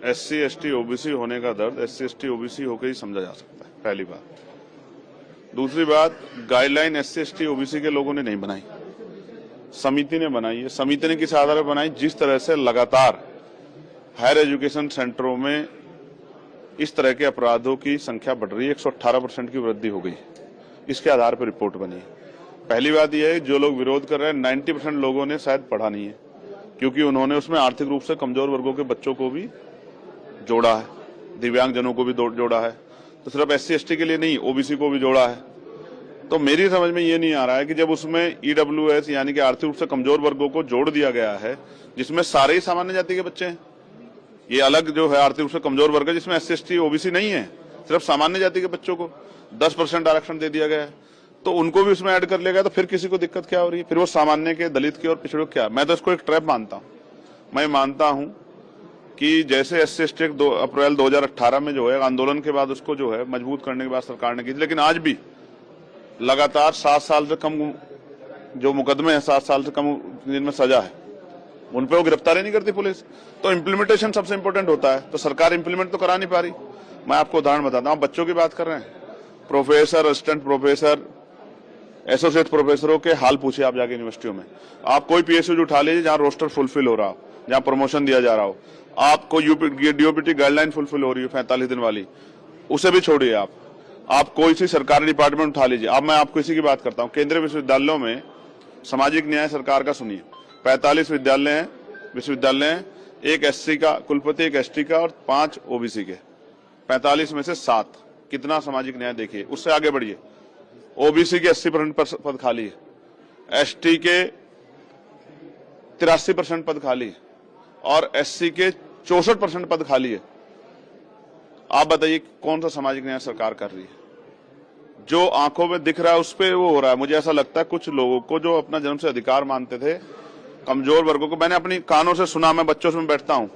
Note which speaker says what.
Speaker 1: SC ST OBC होने का दर्द SC ST OBC होकर ही समझा जा सकता है, पहली बात। दूसरी बात, गाइडलाइन SC ST OBC के लोगों ने नहीं बनाई, समिति ने बनाई है। समिति ने किस आधार पर बनाई? जिस तरह से लगातार हायर एजुकेशन सेंटरों में इस तरह के अपराधों की संख्या बढ़ रही है, 118% की वृद्धि हो गई, इसके आधार पर रिपोर्ट बनी है। पहली बात यह है, जो लोग विरोध कर रहे हैं 90% लोगों ने शायद पढ़ा नहीं है, क्योंकि उन्होंने उसमें आर्थिक रूप से कमजोर वर्गों के बच्चों को भी जोड़ा है, दिव्यांगजनों को भी जोड़ा है, तो सिर्फ SC ST के लिए नहीं, OBC को भी जोड़ा है। तो मेरी समझ में ये नहीं आ रहा है कि जब उसमें EWS यानी कि आर्थिक रूप से कमजोर वर्गों को जोड़ दिया गया है, जिसमें सारे ही सामान्य जाति के बच्चे हैं, ये अलग जो है आर्थिक रूप से कमजोर वर्ग है जिसमें SC ST OBC नहीं है, सिर्फ सामान्य जाति के बच्चों को 10% आरक्षण दे दिया गया है, तो उनको भी उसमें ऐड कर लिया गया, तो फिर किसी को दिक्कत क्या हो रही है? फिर वो सामान्य के, दलित के और पिछड़ों क्या? मैं तो इसको एक ट्रैप मानता हूं। मैं मानता हूं कि जैसे SC ST 2 अप्रैल 2018 में जो है आंदोलन के बाद उसको जो है मजबूत करने के बाद सरकार ने की, लेकिन आज भी लगातार 7 साल से कम जो मुकदमे हैं, 7 साल से कम जिनमें सजा है, उन पे वो गिरफ्तारी नहीं करती पुलिस। तो इम्प्लीमेंटेशन सबसे इंपॉर्टेंट होता है, तो सरकार इम्प्लीमेंट तो करा नहीं पा रही। मैं आपको उदाहरण बताता हूँ, बच्चों की बात कर रहे हैं, प्रोफेसर, असिस्टेंट प्रोफेसर, एसोसिएट प्रोफेसरों के हाल पूछिए आप जाके यूनिवर्सिटियों में। आप कोई PSU उठा लीजिए जहाँ रोस्टर फुलफिल हो रहा हो, जहाँ प्रमोशन दिया जा रहा हो, आपको DOPT गाइडलाइन फुलफिल हो रही है 45 दिन वाली, उसे भी छोड़िए। आप कोई सी सरकारी डिपार्टमेंट उठा लीजिए। अब मैं आपको इसी की बात करता हूँ, केंद्रीय विश्वविद्यालयों में सामाजिक न्याय सरकार का सुनिए, 45 विश्वविद्यालय हैं, एक SC का कुलपति, एक ST का और 5 OBC के, 45 में से 7। कितना सामाजिक न्याय देखिए। उससे आगे बढ़िए, OBC के 80% पद खाली है, ST के 83% पद खाली है और SC के 64% पद खाली है। आप बताइए कौन सा सामाजिक न्याय सरकार कर रही है? जो आंखों में दिख रहा है उस पे वो हो रहा है। मुझे ऐसा लगता है कुछ लोगों को जो अपना जन्म से अधिकार मानते थे, कमजोर वर्गों को, मैंने अपनी कानों से सुना, मैं बच्चों से बैठता हूं,